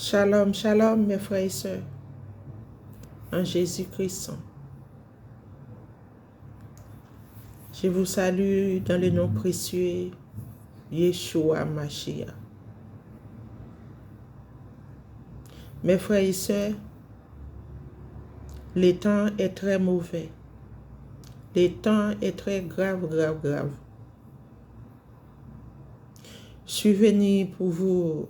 Shalom, shalom, mes frères et sœurs, en Jésus-Christ. Je vous salue dans le nom précieux Yeshua Mashiach. Mes frères et sœurs, le temps est très mauvais. Le temps est très grave, grave, grave. Je suis venu pour vous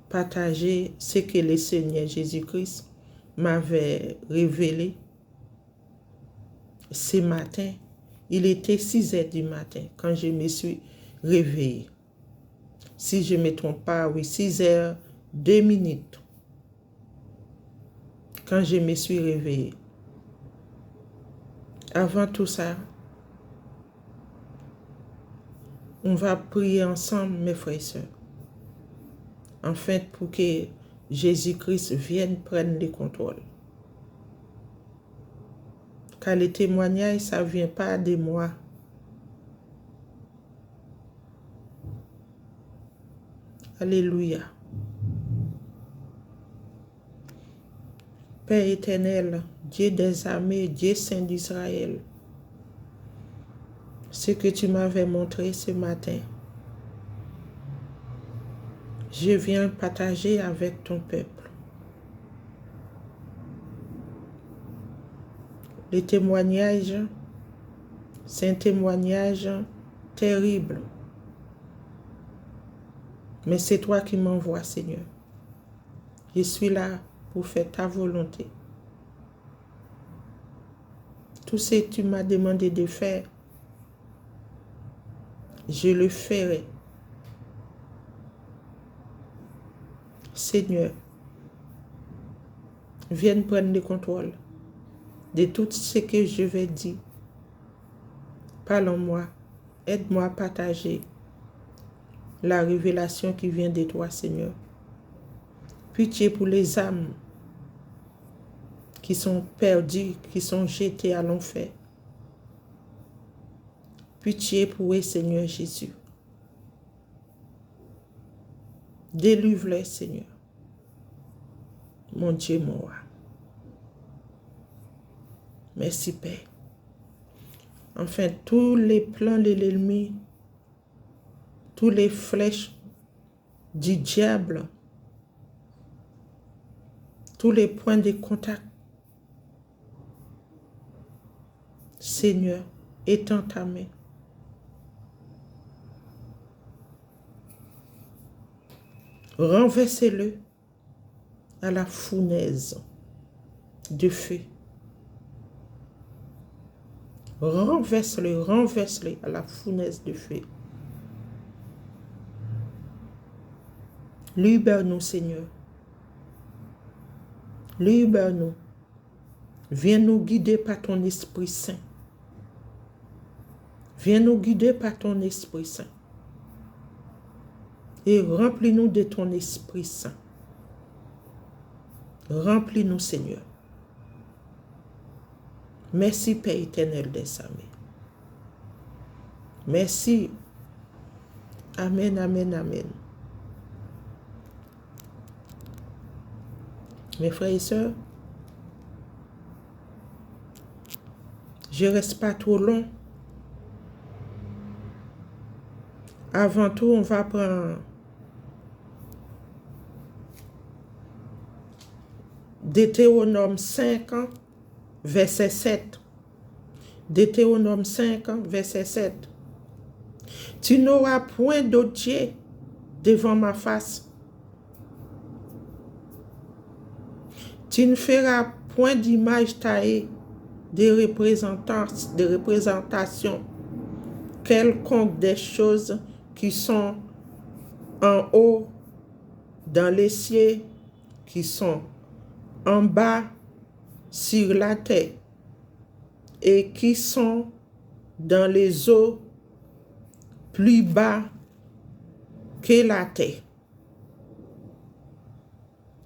partager ce que le Seigneur Jésus-Christ m'avait révélé ce matin. Il était 6 heures du matin quand je me suis réveillée. Si je ne me trompe pas, oui, 6 heures, 2 minutes. Quand je me suis réveillée. Avant tout ça, on va prier ensemble, mes frères et sœurs. Enfin, pour que Jésus-Christ vienne prendre le contrôle. Car le témoignage, ça ne vient pas de moi. Alléluia. Père éternel, Dieu des armées, Dieu saint d'Israël, ce que tu m'avais montré ce matin, je viens partager avec ton peuple. Le témoignage, c'est un témoignage terrible. Mais c'est toi qui m'envoies, Seigneur. Je suis là pour faire ta volonté. Tout ce que tu m'as demandé de faire, je le ferai. Seigneur, viens prendre le contrôle de tout ce que je vais dire. Parle-moi, aide-moi à partager la révélation qui vient de toi, Seigneur. Pitié pour les âmes qui sont perdues, qui sont jetées à l'enfer. Pitié pour eux, Seigneur Jésus. Délivre-les, Seigneur. Mon Dieu, mon roi. Merci, Père. Enfin, tous les plans de l'ennemi, tous les flèches du diable, tous les points de contact, Seigneur, étends ta main. Renversez-le à la fournaise de feu. Renverse-le à la fournaise de feu. Libère-nous, Seigneur. Libère-nous. Viens nous guider par ton Esprit Saint. Viens nous guider par ton Esprit Saint. Et remplis-nous de ton Esprit Saint. Remplis-nous, Seigneur. Merci, Père éternel des armées. Merci. Amen, amen, amen. Mes frères et sœurs, je ne reste pas trop long. Avant tout, on va prendre Deutéronome 5, verset 7. Deutéronome 5, verset 7. Tu n'auras point d'autre Dieu devant ma face. Tu ne feras point d'image taillée de représentation quelconque des choses qui sont en haut dans les cieux, qui sont en bas sur la terre et qui sont dans les eaux plus bas que la terre.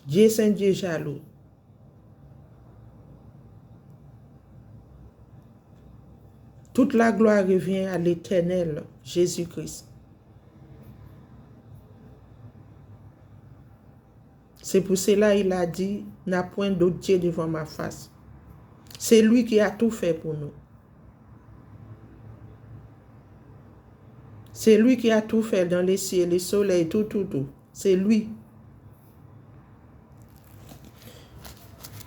Dieu Saint, Dieu jaloux. Toute la gloire revient à l'Éternel Jésus-Christ. C'est pour cela il a dit, n'a point d'autre Dieu devant ma face. C'est lui qui a tout fait pour nous. C'est lui qui a tout fait dans les cieux, les soleils, tout. C'est lui.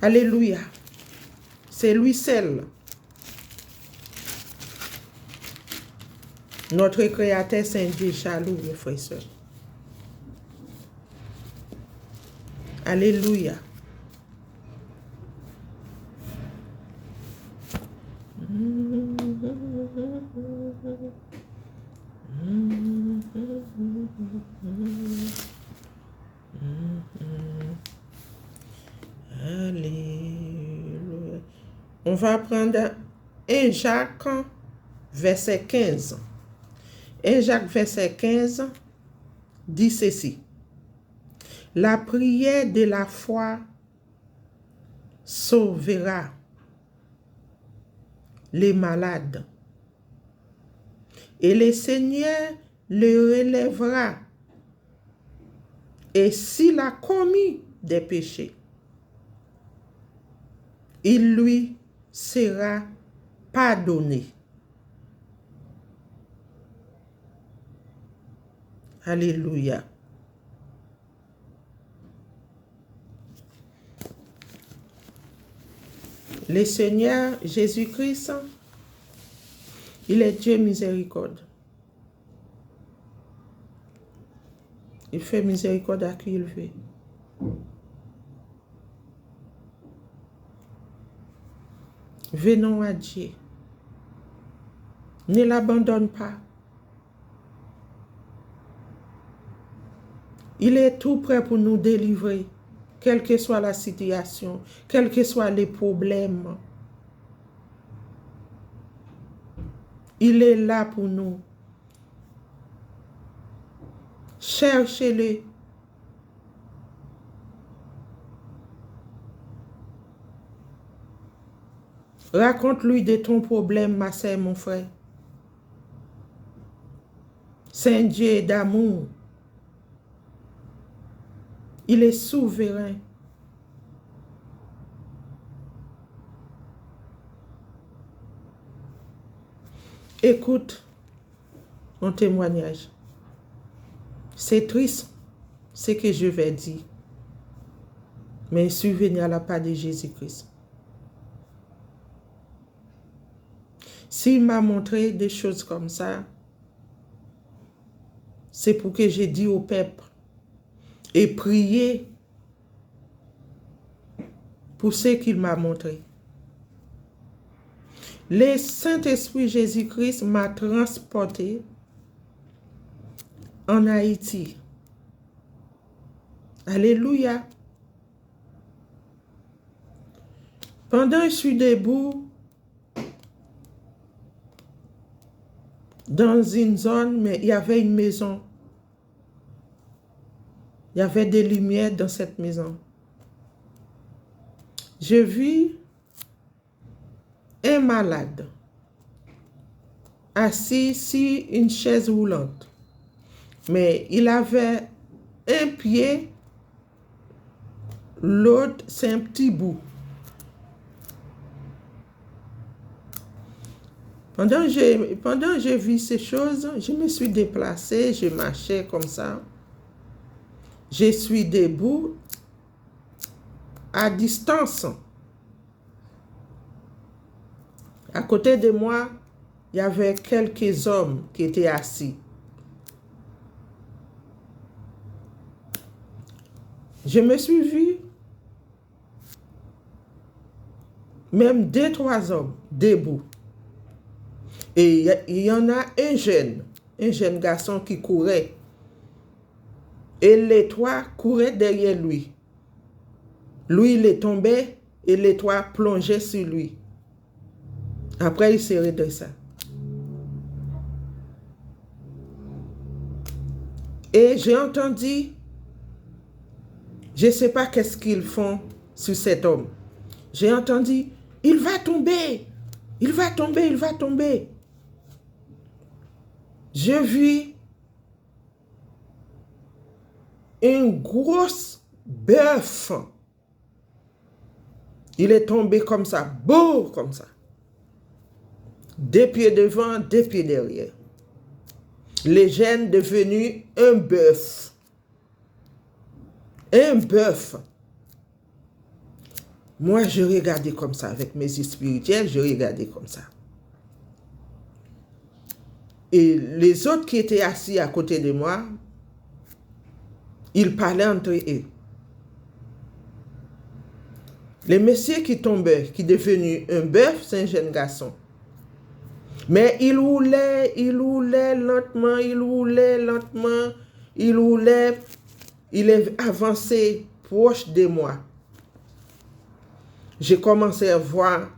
Alléluia. C'est lui seul. Notre Créateur Saint-Dieu jaloux, mes frères et sœurs. Alléluia. Alléluia. On va prendre 1 Jacques, verset 15. 1 Jacques, verset 15, dit ceci. La prière de la foi sauvera les malades, et le Seigneur le relèvera. Et s'il a commis des péchés, il lui sera pardonné. Alléluia. Le Seigneur Jésus-Christ, il est Dieu miséricorde. Il fait miséricorde à qui il veut. Venons à Dieu. Ne l'abandonne pas. Il est tout prêt pour nous délivrer, quelle que soit la situation, quels que soient les problèmes. Il est là pour nous. Cherchez-le. Raconte-lui de ton problème, ma sœur, mon frère. C'est un Dieu d'amour. Il est souverain. Écoute mon témoignage. C'est triste ce que je vais dire. Mais je suis venu à la part de Jésus-Christ. S'il m'a montré des choses comme ça, c'est pour que j'ai dit au peuple et prier pour ce qu'il m'a montré. Le Saint-Esprit Jésus-Christ m'a transporté en Haïti. Alléluia. Pendant que je suis debout dans une zone, mais il y avait une maison. Il y avait des lumières dans cette maison. Je vis un malade assis sur une chaise roulante. Mais il avait un pied, l'autre c'est un petit bout. Pendant que j'ai vu ces choses, je me suis déplacée, je marchais comme ça. Je suis debout à distance. À côté de moi, il y avait quelques hommes qui étaient assis. Je me suis vu, même 2-3 hommes debout. Et il y en a un jeune garçon qui courait. Et les trois couraient derrière lui. Lui, il est tombé et les trois plongeaient sur lui. Après, il s'est redressé. Et j'ai entendu, je ne sais pas qu'est-ce qu'ils font sur cet homme. J'ai entendu, il va tomber, il va tomber, il va tomber. J'ai vu une grosse bœuf. Il est tombé comme ça, beau comme ça. 2 pieds devant, 2 pieds derrière. Les gènes devenus un bœuf. Un bœuf. Moi, je regardais comme ça, avec mes yeux spirituels, je regardais comme ça. Et les autres qui étaient assis à côté de moi, ils parlaient entre eux. Le monsieur qui tombait, qui est devenu un bœuf, c'est un jeune garçon. Mais il roulait lentement, il est avancé proche de moi. J'ai commencé à voir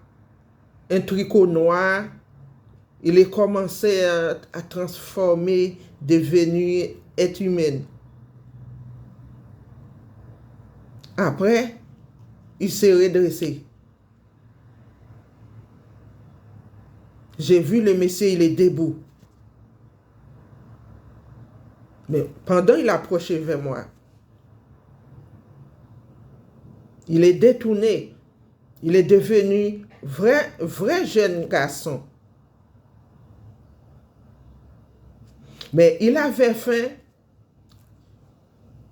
un tricot noir. Il est commencé à transformer, devenu être humain. Après, il s'est redressé. J'ai vu le monsieur, il est debout. Mais pendant qu'il approchait vers moi, il est détourné. Il est devenu vrai jeune garçon. Mais il avait faim.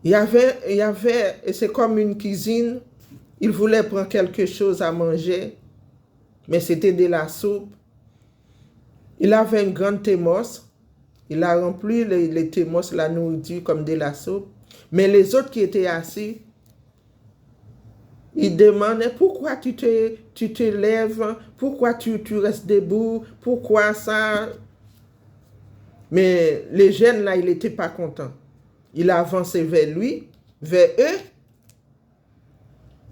Il y avait, et c'est comme une cuisine. Il voulait prendre quelque chose à manger, mais c'était de la soupe. Il avait une grande thermos. Il a rempli les thermos, la nourriture comme de la soupe. Mais les autres qui étaient assis, ils demandaient pourquoi tu te lèves, pourquoi tu restes debout, pourquoi ça. Mais les jeunes là, il n'était pas content. Il a avancé vers lui, vers eux,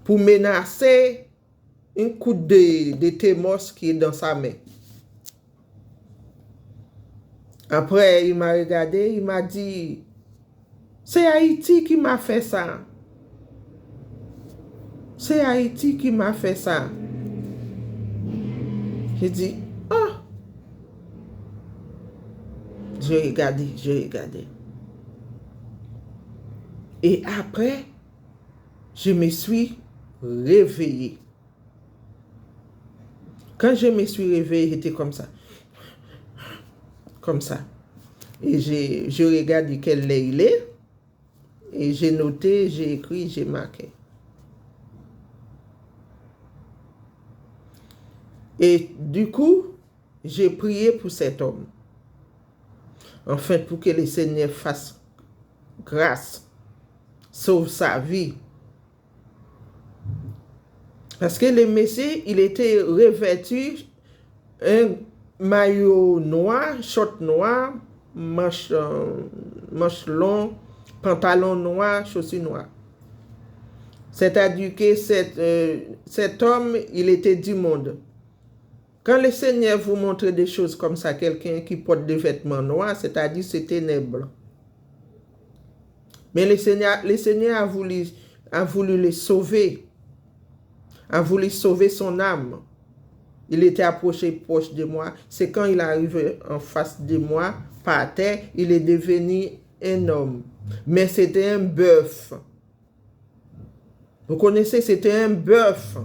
pour menacer une coupe de thermos qui est dans sa main. Après, il m'a regardé, il m'a dit, c'est Haïti qui m'a fait ça. C'est Haïti qui m'a fait ça. J'ai dit, oh. J'ai regardé. Et après, je me suis réveillé. Quand je me suis réveillé, j'étais comme ça. Comme ça. Et je regarde quel lait il est. Et j'ai noté, j'ai écrit, j'ai marqué. Et du coup, j'ai prié pour cet homme. Enfin, pour que le Seigneur fasse grâce, sauve sa vie. Parce que le Messie, il était revêtu un maillot noir, short noir, manche long, pantalon noir, chaussures noires. C'est-à-dire que cet homme, il était du monde. Quand le Seigneur vous montre des choses comme ça, quelqu'un qui porte des vêtements noirs, c'est-à-dire c'est ténèbres. Mais le Seigneur a voulu le sauver, a voulu sauver son âme. Il était approché proche de moi. C'est quand il est arrivé en face de moi, par terre, il est devenu un homme. Mais c'était un bœuf. Vous connaissez, c'était un bœuf.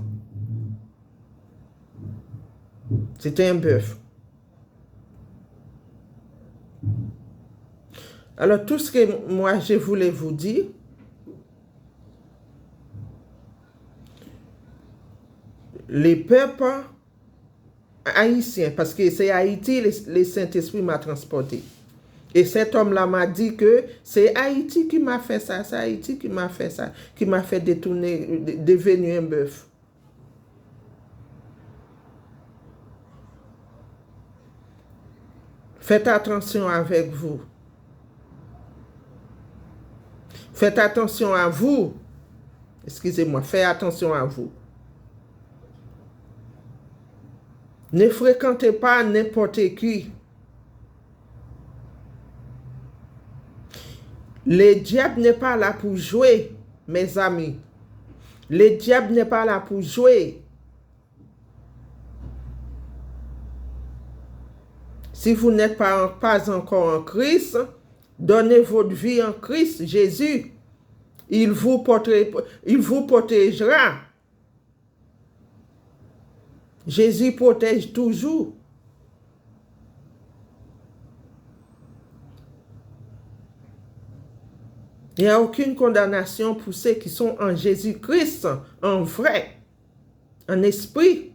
C'était un bœuf. Alors, tout ce que moi, je voulais vous dire, les peuples haïtiens, parce que c'est Haïti, le Saint-Esprit m'a transporté. Et cet homme-là m'a dit que c'est Haïti qui m'a fait ça, c'est Haïti qui m'a fait ça, qui m'a fait détourner, devenir un bœuf. Faites attention avec vous. Faites attention à vous. Excusez-moi, faites attention à vous. Ne fréquentez pas n'importe qui. Le diable n'est pas là pour jouer, mes amis. Le diable n'est pas là pour jouer. Si vous n'êtes pas encore en Christ, donnez votre vie en Christ, Jésus. il vous protégera. Jésus protège toujours. Il n'y a aucune condamnation pour ceux qui sont en Jésus-Christ, en vrai, en esprit.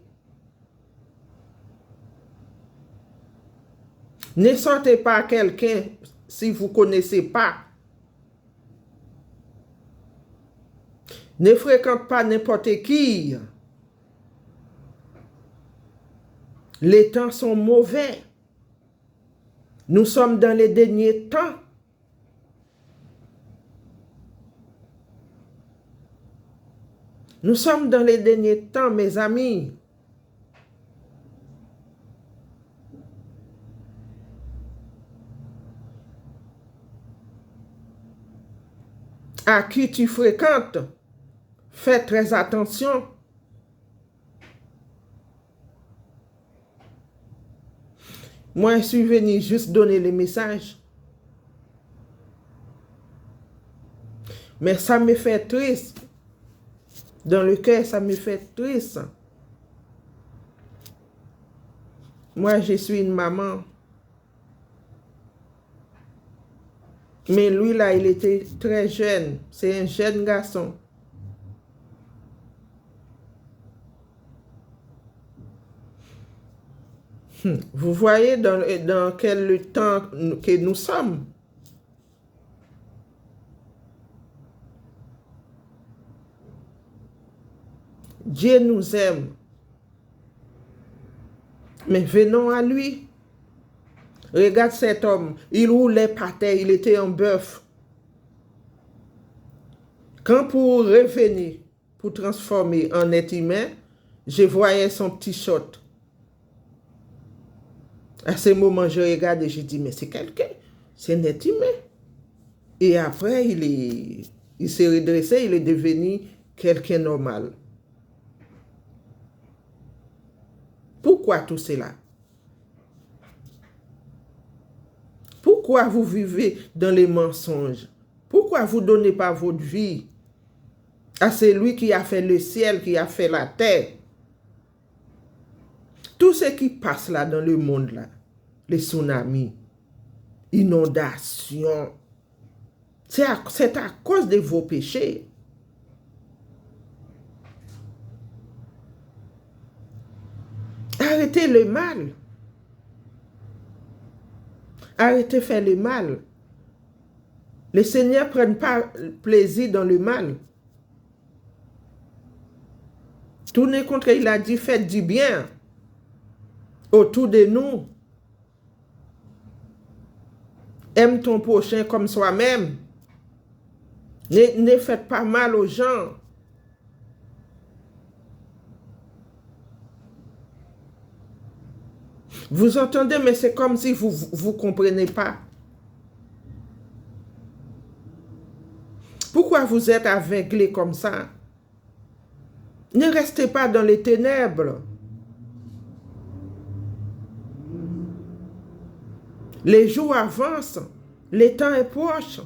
Ne sortez pas quelqu'un si vous ne connaissez pas. Ne fréquente pas n'importe qui. Les temps sont mauvais. Nous sommes dans les derniers temps. Nous sommes dans les derniers temps, mes amis. À qui tu fréquentes, fais très attention. Moi, je suis venu juste donner les messages. Mais ça me fait triste. Dans le cœur, ça me fait triste. Moi, je suis une maman. Mais lui, là, il était très jeune. C'est un jeune garçon. Vous voyez dans quel temps que nous sommes. Dieu nous aime. Mais venons à lui. Regarde cet homme. Il roulait par terre. Il était un bœuf. Quand pour revenir, pour transformer en être humain, je voyais son petit short. À ce moment, je regarde et je dis, mais c'est quelqu'un. C'est un être humain. Et après, il s'est redressé. Il est devenu quelqu'un normal. Pourquoi tout cela? Pourquoi vous vivez dans les mensonges? Pourquoi vous ne donnez pas votre vie à celui qui a fait le ciel, qui a fait la terre? Tout ce qui passe là dans le monde, là, les tsunamis, inondations, c'est à cause de vos péchés. Arrêtez le mal. Arrêtez de faire le mal. Le Seigneur ne prend pas plaisir dans le mal. Tournez contre, il a dit, faites du bien autour de nous. Aime ton prochain comme soi-même. Ne faites pas mal aux gens. Vous entendez, mais c'est comme si vous ne comprenez pas. Pourquoi vous êtes aveuglés comme ça? Ne restez pas dans les ténèbres. Les jours avancent, le temps est proche.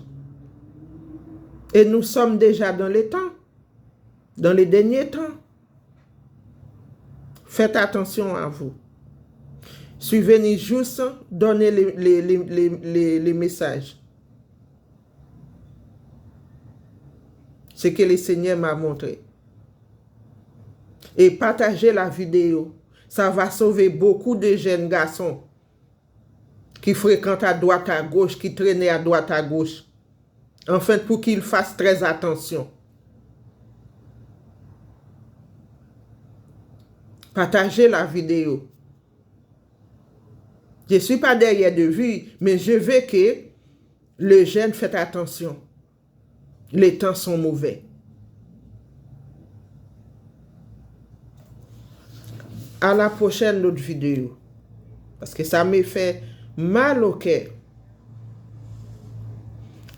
Et nous sommes déjà dans les temps, dans les derniers temps. Faites attention à vous. Suivez-nous juste, donnez les messages. Ce que le Seigneur m'a montré. Et partagez la vidéo. Ça va sauver beaucoup de jeunes garçons qui fréquentent à droite à gauche, qui traînent à droite à gauche. Enfin, pour qu'ils fassent très attention. Partagez la vidéo. Je ne suis pas derrière de vue, mais je veux que les jeunes fassent attention. Les temps sont mauvais. À la prochaine autre vidéo. Parce que ça me fait mal au cœur.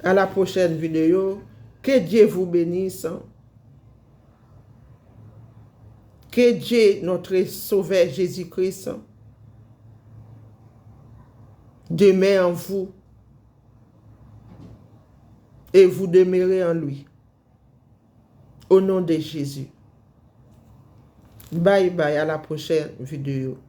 À la prochaine vidéo. Que Dieu vous bénisse. Que Dieu, notre Sauveur Jésus-Christ, demeure en vous et vous demeurez en lui. Au nom de Jésus. Bye bye, à la prochaine vidéo.